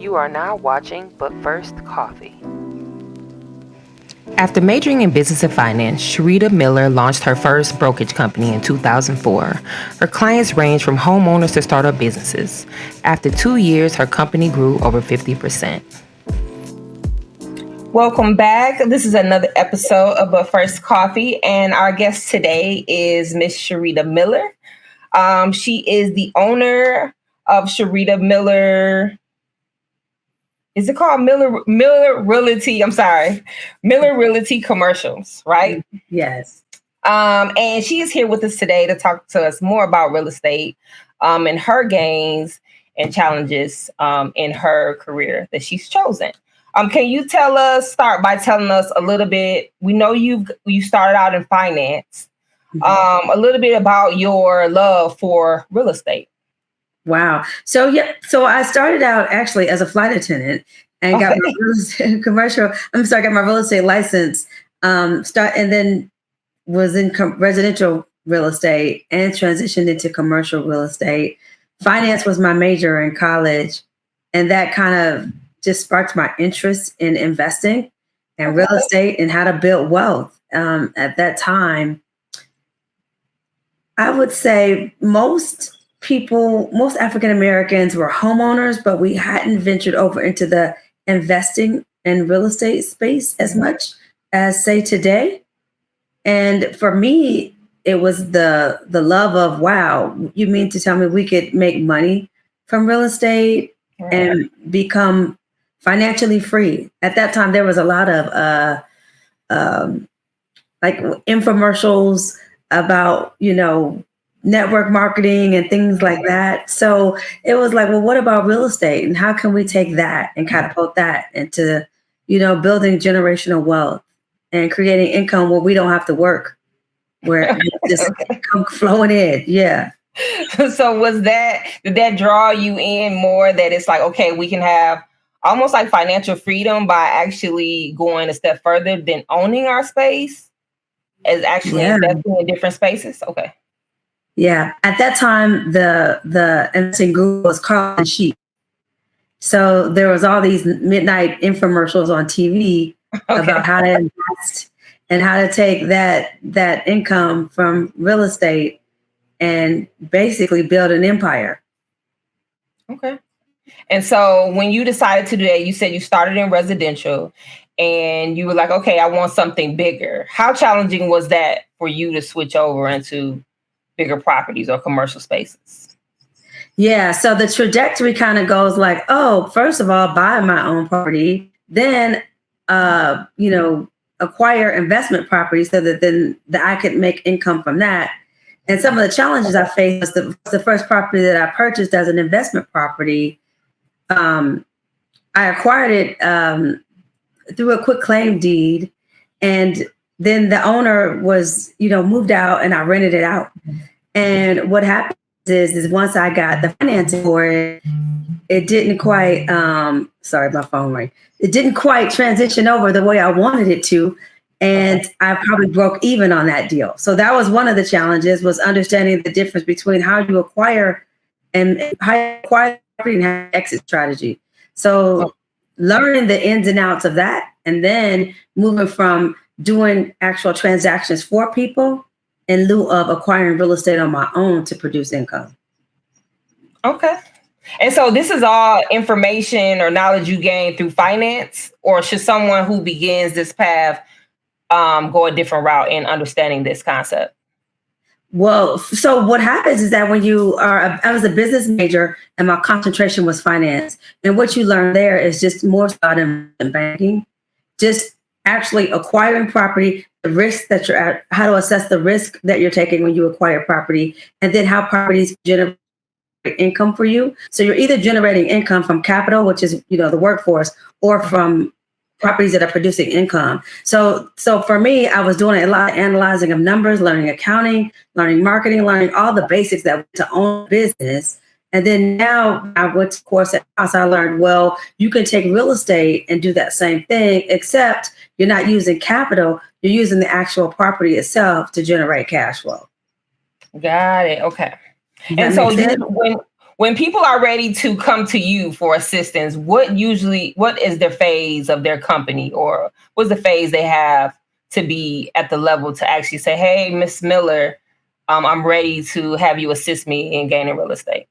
You are now watching But First Coffee. After majoring in business and finance, Chereda Miller launched her first brokerage company in 2004. Her clients range from homeowners to startup businesses. After 2 years, her company grew over 50%. Welcome back. This is another episode of But First Coffee, and our guest today is Miss Chereda Miller. She is the owner of Chereda Miller. Is it called Miller Realty? I'm sorry, Miller Realty Commercials, right? Yes. And she is here with us today to talk to us more about real estate, and her gains and challenges in her career that she's chosen. Can you start by telling us a little bit? We know you started out in finance. A little bit about your love for real estate. Wow. So I started out actually as a flight attendant and got my real estate license. And then was in residential real estate and transitioned into commercial real estate. Finance was my major in college, and that kind of just sparked my interest in investing and real estate and how to build wealth. At that time, I would say most African Americans were homeowners, but we hadn't ventured over into the investing in real estate space as much as, say, today. And for me, it was the love of, wow, you mean to tell me we could make money from real estate and become financially free? At that time, there was a lot of like infomercials about, network marketing and things like that. So it was like, well, what about real estate? And how can we take that and catapult that into, building generational wealth and creating income where we don't have to work, where it's just come flowing in. Yeah. So did that draw you in more that it's like, okay, we can have almost like financial freedom by actually going a step further than owning our space as actually investing in different spaces? Okay. Yeah. At that time, the investing group was Carl and Sheep. So there was all these midnight infomercials on TV about how to invest and how to take that income from real estate and basically build an empire. Okay. And so when you decided to do that, you said you started in residential and you were like, okay, I want something bigger. How challenging was that for you to switch over into bigger properties or commercial spaces? Yeah. So the trajectory kind of goes like, oh, first of all, buy my own property, then, acquire investment properties so that I could make income from that. And some of the challenges I faced was the first property that I purchased as an investment property. I acquired it through a quick claim deed, and then the owner was, moved out, and I rented it out. And what happened is once I got the financing for it, it didn't quite, sorry, my phone rang. It didn't quite transition over the way I wanted it to. And I probably broke even on that deal. So that was one of the challenges, was understanding the difference between how you acquire and exit strategy. So learning the ins and outs of that, and then moving from doing actual transactions for people in lieu of acquiring real estate on my own to produce income. Okay. And so this is all information or knowledge you gain through finance, or should someone who begins this path go a different route in understanding this concept? Well, so what happens is that I was a business major and my concentration was finance. And what you learn there is just more about in banking, just actually acquiring property, the risk that you're at, how to assess the risk that you're taking when you acquire property, and then how properties generate income for you. So you're either generating income from capital, which is, the workforce, or from properties that are producing income. So for me, I was doing a lot of analyzing of numbers, learning accounting, learning marketing, learning all the basics that to own business. And then now I went to course at house. I learned, well, you can take real estate and do that same thing, except you're not using capital. You're using the actual property itself to generate cash flow. Got it. Okay. And so When people are ready to come to you for assistance, what is their phase of their company, or what's the phase they have to be at the level to actually say, hey, Miss Miller, I'm ready to have you assist me in gaining real estate?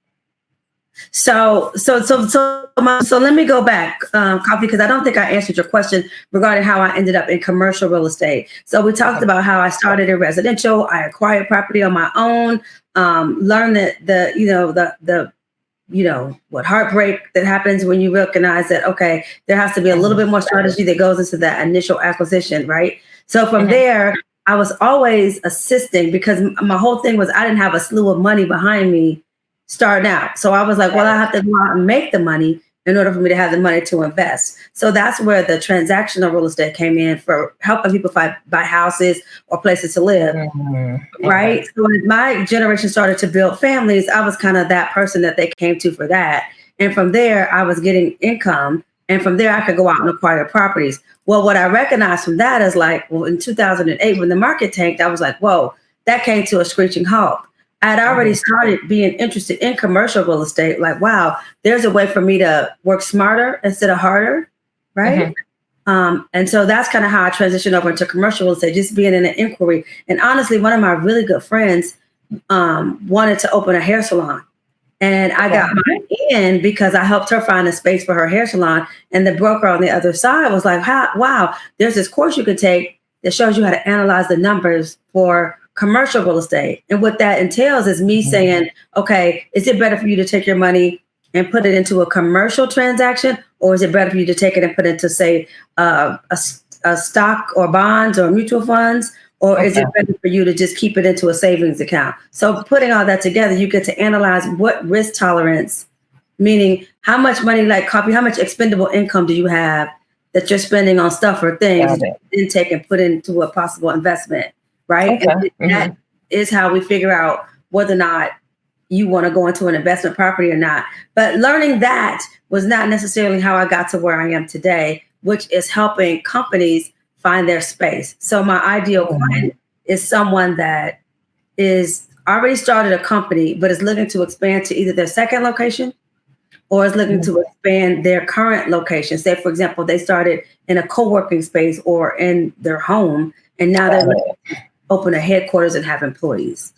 So let me go back, Coffee, because I don't think I answered your question regarding how I ended up in commercial real estate. So we talked about how I started in residential. I acquired property on my own. Learned that what heartbreak that happens when you recognize that, okay, there has to be a little bit more strategy that goes into that initial acquisition, right? So from there, I was always assisting because my whole thing was I didn't have a slew of money behind me starting out. So I was like, well, I have to go out and make the money in order for me to have the money to invest. So that's where the transactional real estate came in for helping people buy houses or places to live. Right. So when my generation started to build families, I was kind of that person that they came to for that. And from there, I was getting income. And from there, I could go out and acquire properties. Well, what I recognized from that is in 2008, when the market tanked, I was like, whoa, that came to a screeching halt. I had already started being interested in commercial real estate. Like, wow, there's a way for me to work smarter instead of harder. Right. And so that's kind of how I transitioned over into commercial real estate, just being in an inquiry. And honestly, one of my really good friends wanted to open a hair salon. And I got mine in because I helped her find a space for her hair salon. And the broker on the other side was like, wow, there's this course you can take that shows you how to analyze the numbers for commercial real estate. And what that entails is me saying, okay, is it better for you to take your money and put it into a commercial transaction, or is it better for you to take it and put it into, say, a stock or bonds or mutual funds, or is it better for you to just keep it into a savings account? So putting all that together, you get to analyze what risk tolerance, meaning how much money, like Coffee, how much expendable income do you have that you're spending on stuff or things that you then take and put into a possible investment, right? And that is how we figure out whether or not you want to go into an investment property or not. But learning that was not necessarily how I got to where I am today, which is helping companies find their space. So my ideal client is someone that is already started a company, but is looking to expand to either their second location or is looking to expand their current location. Say, for example, they started in a co-working space or in their home, and now they're looking to open a headquarters and have employees.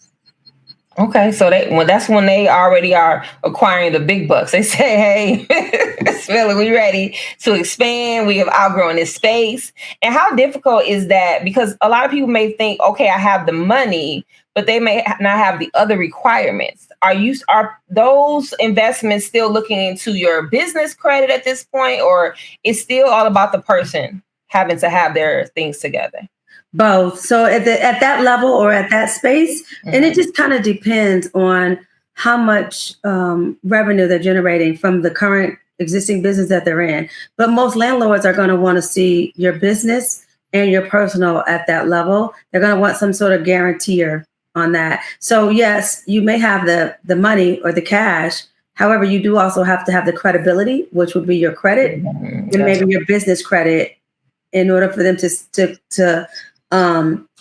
Okay, so that's when they already are acquiring the big bucks. They say, hey, Philly, we ready to expand. We have outgrown this space. And how difficult is that? Because a lot of people may think, okay, I have the money, but they may not have the other requirements. Are those investments still looking into your business credit at this point, or it's still all about the person having to have their things together? Both. So at that level or at that space, and it just kind of depends on how much revenue they're generating from the current existing business that they're in. But most landlords are going to want to see your business and your personal at that level. They're going to want some sort of guarantor on that. So yes, you may have the money or the cash. However, you do also have to have the credibility, which would be your credit and maybe your business credit, in order for them to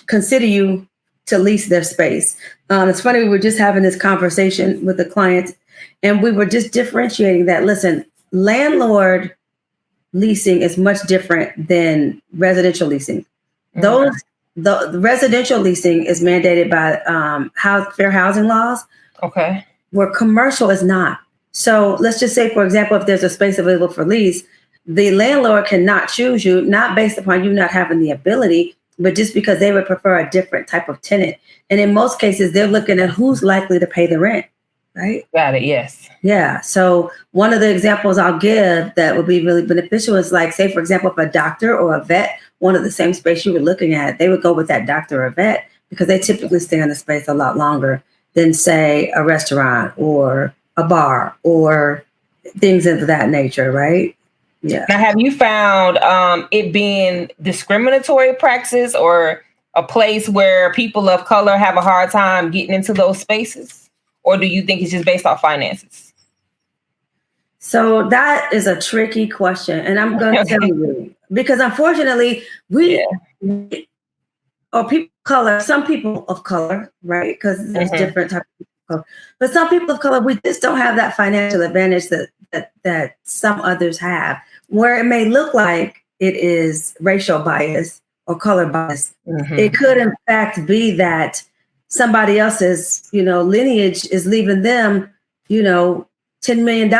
consider you to lease their space. It's funny, we were just having this conversation with a client and we were just differentiating that. Listen, landlord leasing is much different than residential leasing. The residential leasing is mandated by fair housing laws. Okay. Where commercial is not. So let's just say, for example, if there's a space available for lease, the landlord cannot choose you, not based upon you not having the ability, but just because they would prefer a different type of tenant. And in most cases, they're looking at who's likely to pay the rent, right? Got it, yes. Yeah, so one of the examples I'll give that would be really beneficial is like, say, for example, if a doctor or a vet wanted the same space you were looking at, they would go with that doctor or vet because they typically stay in the space a lot longer than, say, a restaurant or a bar or things of that nature, right? Yeah. Now, have you found it being discriminatory practice or a place where people of color have a hard time getting into those spaces? Or do you think it's just based off finances? So that is a tricky question. And I'm going to tell you, because unfortunately, or people of color, some people of color, right? Because there's different types of color. But some people of color, we just don't have that financial advantage that some others have, where it may look like it is racial bias or color bias. Mm-hmm. It could in fact be that somebody else's, lineage is leaving them, $10 million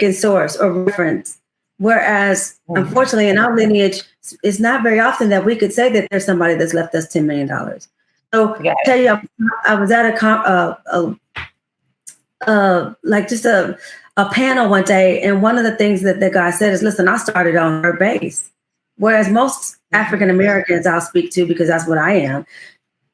in source or reference. Whereas, unfortunately, in our lineage, it's not very often that we could say that there's somebody that's left us $10 million. So, I tell you, I was at a panel one day, and one of the things that the guy said is, "Listen, I started on third base, whereas most African Americans I'll speak to, because that's what I am,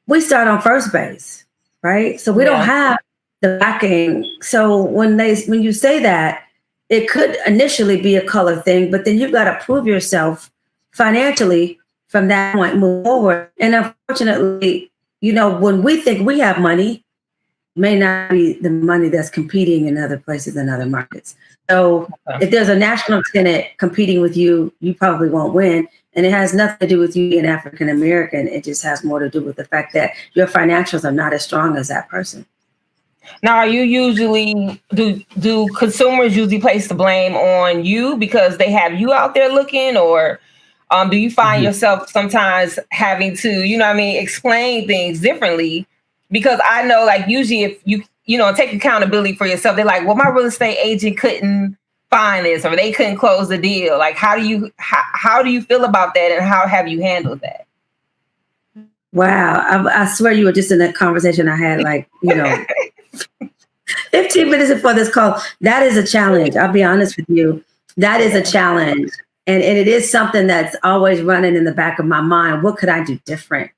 we start on first base, right? So we don't have the backing. So when you say that, it could initially be a color thing, but then you've got to prove yourself financially from that point, move forward. And unfortunately, when we think we have money, may not be the money that's competing in other places and other markets. So if there's a national tenant competing with you, you probably won't win. And it has nothing to do with you being African American. It just has more to do with the fact that your financials are not as strong as that person. Now, are you usually, do consumers usually place the blame on you because they have you out there looking, or do you find yourself sometimes having to, explain things differently? Because I know, like, usually if you take accountability for yourself, they're like, well, my real estate agent couldn't find this, or they couldn't close the deal. Like, how do you feel about that, and how have you handled that? Wow. I swear you were just in that conversation I had, 15 minutes before this call. That is a challenge. I'll be honest with you. That is a challenge. And it is something that's always running in the back of my mind. What could I do different?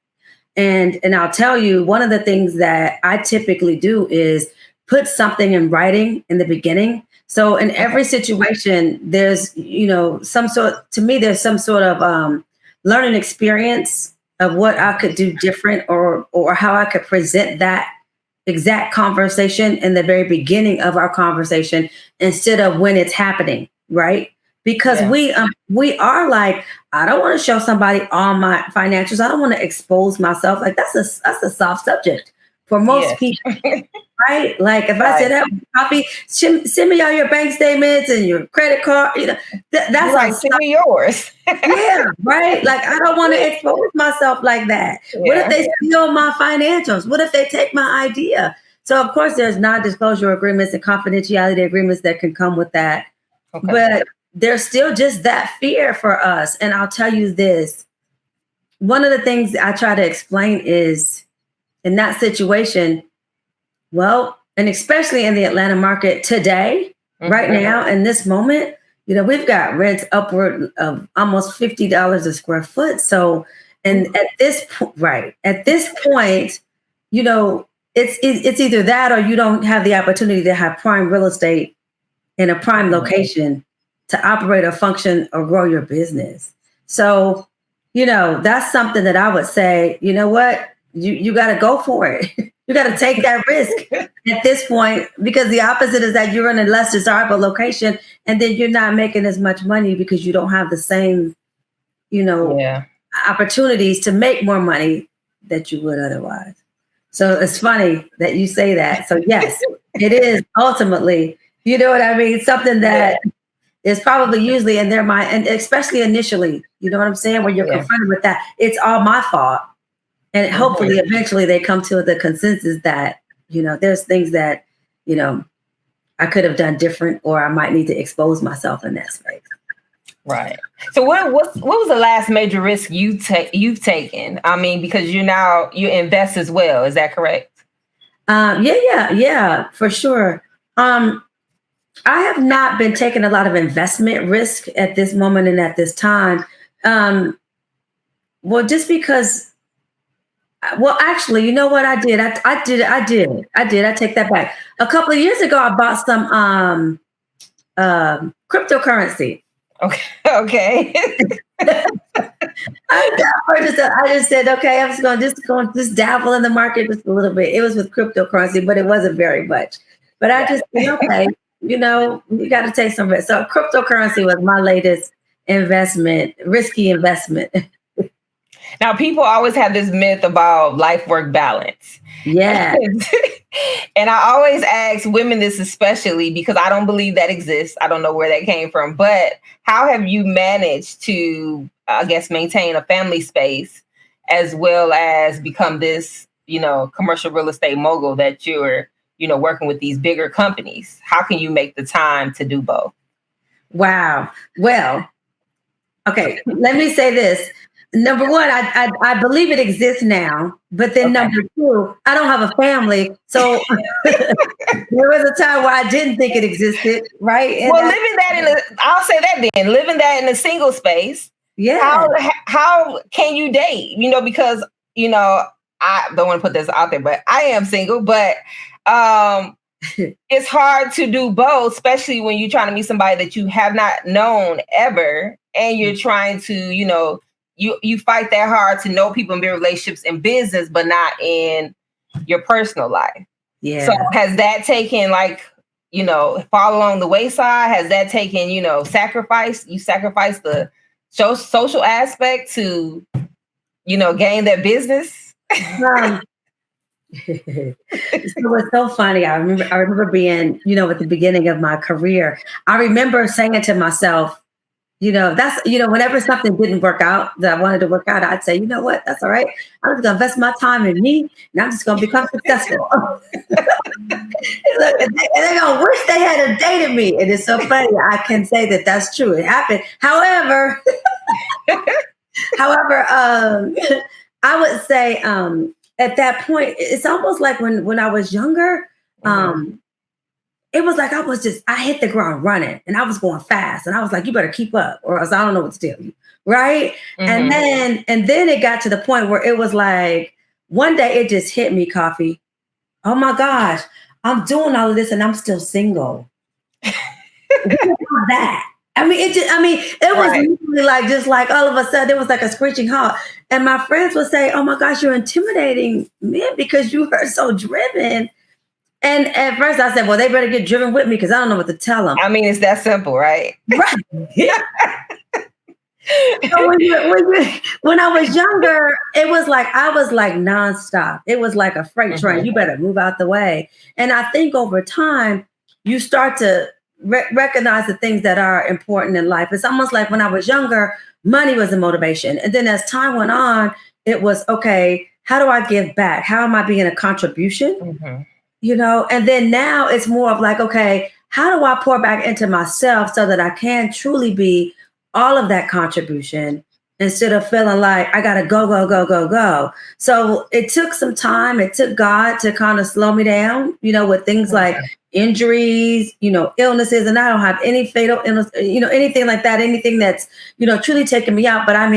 And I'll tell you, one of the things that I typically do is put something in writing in the beginning. So in every situation, there's, there's some sort of learning experience of what I could do different, or how I could present that exact conversation in the very beginning of our conversation instead of when it's happening, right? Because we are like, I don't want to show somebody all my financials. I don't want to expose myself. Like that's a soft subject for most people, right? Like if I said, "Copy, send me all your bank statements and your credit card," that's like, send me yours. Yeah, right. Like I don't want to expose myself like that. Yeah. What if they steal my financials? What if they take my idea? So of course, there's non-disclosure agreements and confidentiality agreements that can come with that, but there's still just that fear for us. And I'll tell you this, one of the things I try to explain is in that situation, well, and especially in the Atlanta market today, right now, in this moment, we've got rents upward of almost $50 a square foot. So, and at this point, it's either that or you don't have the opportunity to have prime real estate in a prime location to operate or function or grow your business. So, that's something that I would say, you know what, you got to go for it. You got to take that risk at this point, because the opposite is that you're in a less desirable location and then you're not making as much money because you don't have the same, opportunities to make more money that you would otherwise. So it's funny that you say that. So yes, it is ultimately, you know what I mean? Something that is probably usually in their mind, and especially initially, you know what I'm saying? When you're confronted with that, it's all my fault. And hopefully eventually they come to the consensus that, there's things that, I could have done different, or I might need to expose myself in that space. Right. So what was the last major risk you've taken? I mean, because you invest as well. Is that correct? Yeah, for sure. I have not been taking a lot of investment risk at this moment and at this time. Well, just because. Well, actually, you know what I did? I take that back. A couple of years ago, I bought some cryptocurrency. Okay. I just said, okay, I'm just going to dabble in the market just a little bit. It was with cryptocurrency, but it wasn't very much. But I just said, okay, you got to take some risk. So cryptocurrency was my latest investment, risky investment. Now, people always have this myth about life-work balance. Yeah. And I always ask women this, especially because I don't believe that exists. I don't know where that came from. But how have you managed to, I guess, maintain a family space as well as become this, commercial real estate mogul that you're, working with these bigger companies? How can you make the time to do both? Wow. Well, okay, let me say this. Number one, I believe it exists now, but then Okay. number two, I don't have a family, so there was a time where I didn't think it existed, right? And Well, I'll say that then, living that in a single space, yeah, how can you date? Because, I don't want to put this out there, but I am single, but it's hard to do both, especially when you're trying to meet somebody that you have not known ever, and you're trying to, you fight that hard to know people and build relationships in business, but not in your personal life. yeah. So has that taken fall along the wayside? Has that taken, sacrifice? You sacrifice the social aspect to, gain that business? So it's so funny. I remember being, at the beginning of my career, I remember saying to myself, that's, whenever something didn't work out that I wanted to work out, I'd say, you know what, that's all right. I'm just gonna invest my time in me and I'm just gonna become successful. Look, and they're gonna wish they had dated me. And it's so funny. I can say that that's true. It happened. However, I would say at that point, it's almost like when I was younger, it was like I hit the ground running and I was going fast. And I was like, you better keep up or else I don't know what to tell you. Right. And then it got to the point where it was like, one day it just hit me, Coffe. Oh my gosh, I'm doing all of this and I'm still single. That. It was literally like all of a sudden it was like a screeching halt. And my friends would say, oh my gosh, you're intimidating men because you are so driven. And at first I said, well, they better get driven with me because I don't know what to tell them. I mean, it's that simple, right? Right. Yeah. So when I was younger, it was like I was like nonstop. It was like a freight train. You better move out the way. And I think over time, you start to recognize the things that are important in life. It's almost like when I was younger, money was a motivation. And then as time went on, it was, okay, how do I give back? How am I being a contribution? And then now it's more of like, okay, how do I pour back into myself so that I can truly be all of that contribution instead of feeling like I got to go, go, go, go, go. So it took some time. It took God to kind of slow me down, with things like injuries, illnesses. And I don't have any fatal illness, anything like that, anything that's, truly taking me out. But I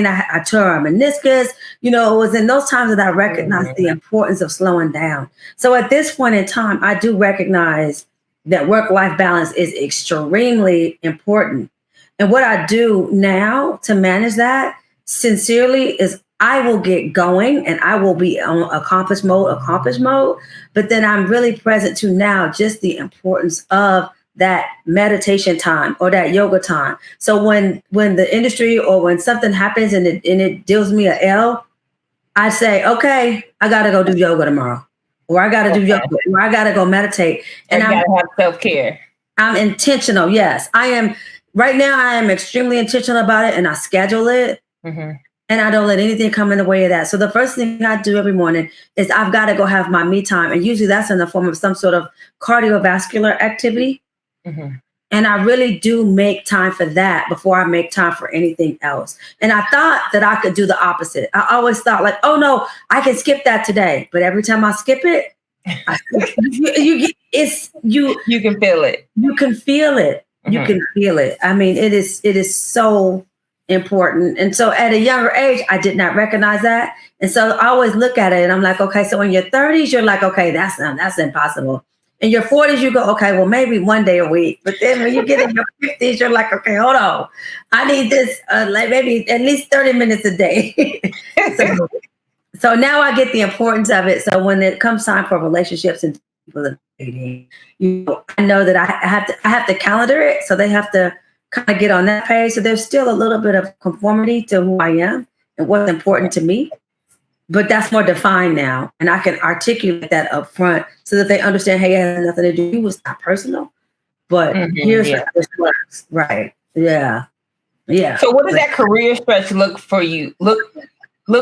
tore a meniscus, it was in those times that I recognized the importance of slowing down. So at this point in time, I do recognize that work-life balance is extremely important. And what I do now to manage that sincerely is I will get going and I will be on accomplished mode. But then I'm really present to now just the importance of that meditation time or that yoga time. So when the industry or when something happens and it deals me a L, I say, okay, I got to go do yoga tomorrow, or I got to do yoga, or I got to go meditate. And I got to have self-care. I'm intentional. Yes, I am. Right now, I am extremely intentional about it and I schedule it and I don't let anything come in the way of that. So the first thing I do every morning is I've got to go have my me time. And usually that's in the form of some sort of cardiovascular activity. And I really do make time for that before I make time for anything else. And I thought that I could do the opposite. I always thought like, oh no, I can skip that today. But every time I skip it, you can feel it. You can feel it. You can feel it. I mean, it is so important. And so at a younger age, I did not recognize that. And so I always look at it and I'm like, okay, so in your 30s, you're like, okay, that's impossible. In your 40s, you go, okay, well, maybe one day a week. But then when you get in your 50s, you're like, okay, hold on. I need this like maybe at least 30 minutes a day. So now I get the importance of it. So when it comes time for relationships and people dating, I know that I have to calendar it. So they have to kind of get on that page. So there's still a little bit of conformity to who I am and what's important to me. But that's more defined now. And I can articulate that up front so that they understand, hey, it has nothing to do with, it's not personal. But here's how this works. Right. Yeah. Yeah. So what does that career stretch look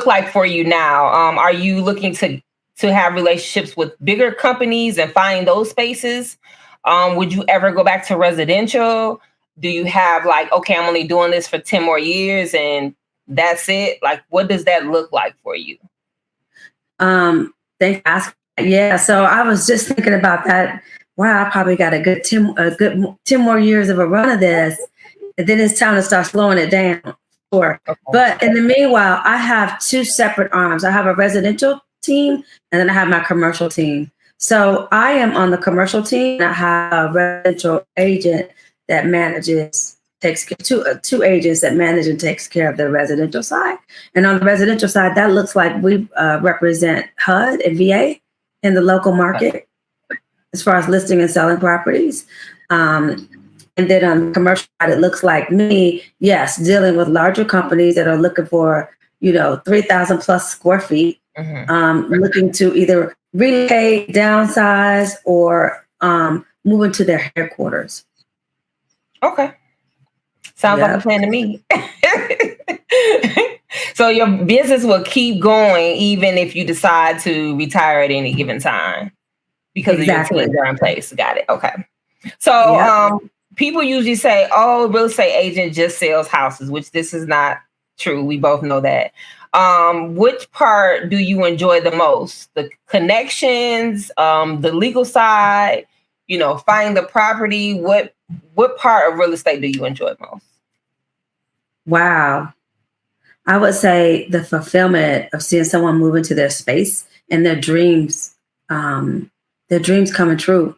like for you now? Are you looking to have relationships with bigger companies and find those spaces? Would you ever go back to residential? Do you have like, okay, I'm only doing this for 10 more years and that's it? Like, what does that look like for you? Thanks for asking. Yeah. So I was just thinking about that. Wow, I probably got a good 10 more years of a run of this. And then it's time to start slowing it down. Sure. Okay. But in the meanwhile, I have two separate arms. I have a residential team and then I have my commercial team. So I am on the commercial team. I have a residential agent that takes two agents that manage and takes care of the residential side. And on the residential side, that looks like we represent HUD and VA in the local market as far as listing and selling properties. And then on the commercial side, it looks like me, yes, dealing with larger companies that are looking for, 3,000 plus square feet, looking to either relocate, downsize, or move into their headquarters. Okay. Sounds like a plan to me. So your business will keep going even if you decide to retire at any given time because of your teams are in place. Got it. Okay. So people usually say, oh, real estate agent just sells houses, which this is not true. We both know that. Which part do you enjoy the most? The connections, the legal side, finding the property. What part of real estate do you enjoy most? Wow. I would say the fulfillment of seeing someone move into their space and their dreams coming true.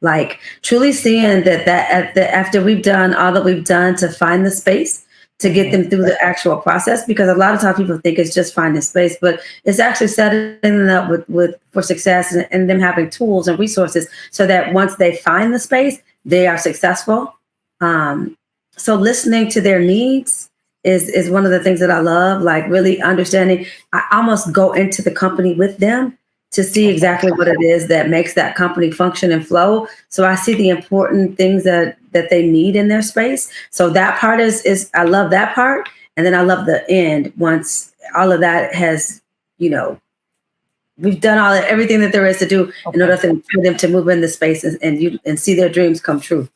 Like truly seeing that after we've done all that we've done to find the space, to get them through the actual process, because a lot of times people think it's just finding space, but it's actually setting them up for success and them having tools and resources so that once they find the space, they are successful. So listening to their needs is one of the things that I love, like really understanding. I almost go into the company with them to see exactly what it is that makes that company function and flow. So I see the important things that they need in their space. So that part is I love that part. And then I love the end once all of that has, we've done everything that there is to do in order for them to move in the space and see their dreams come true.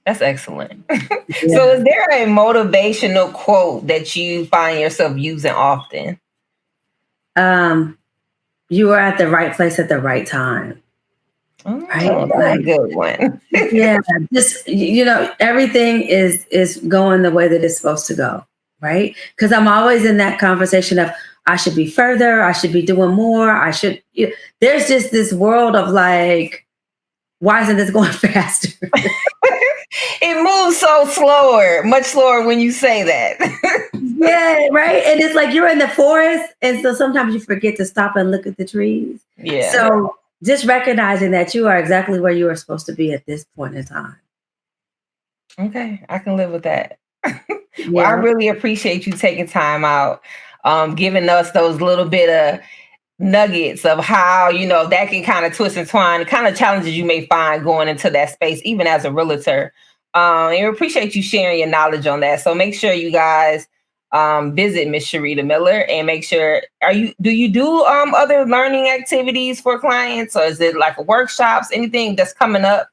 That's excellent. So is there a motivational quote that you find yourself using often? You are at the right place at the right time. Right? That's a good one. Yeah. Just, everything is going the way that it's supposed to go. Right. Because I'm always in that conversation of I should be further. I should be doing more. There's just this world of like, why isn't this going faster? It moves so much slower when you say that. Yeah, right. And it's like you're in the forest. And so sometimes you forget to stop and look at the trees. Yeah. So just recognizing that you are exactly where you are supposed to be at this point in time. Okay. I can live with that. Well, I really appreciate you taking time out, giving us those little bit of nuggets of how, that can kind of twist and twine, the kind of challenges you may find going into that space, even as a realtor. And we appreciate you sharing your knowledge on that. So make sure you guys visit Miss Chereda Miller and make sure, do you do other learning activities for clients, or is it like workshops, anything that's coming up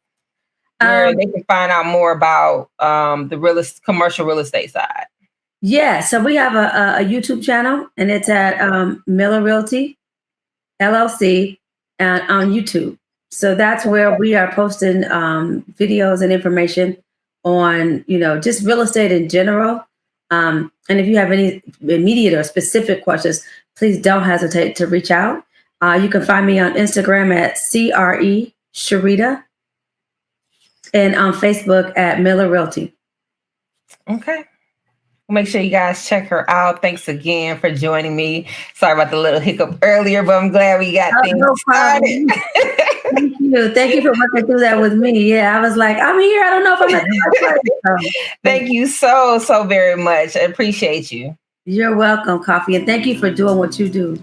where they can find out more about the commercial real estate side? Yeah. So we have a YouTube channel and it's at Miller Realty LLC on YouTube. So that's where we are posting videos and information on, just real estate in general. And if you have any immediate or specific questions, please don't hesitate to reach out. You can find me on Instagram at CRE Chereda and on Facebook at Miller Realty. Okay. Make sure you guys check her out. Thanks again for joining me. Sorry about the little hiccup earlier, but I'm glad we got things started. Thank you. Thank you for working through that with me. Yeah, I was like, I'm here. I don't know if I'm at the right place. Thank you so very much. I appreciate you. You're welcome, Coffee, and thank you for doing what you do.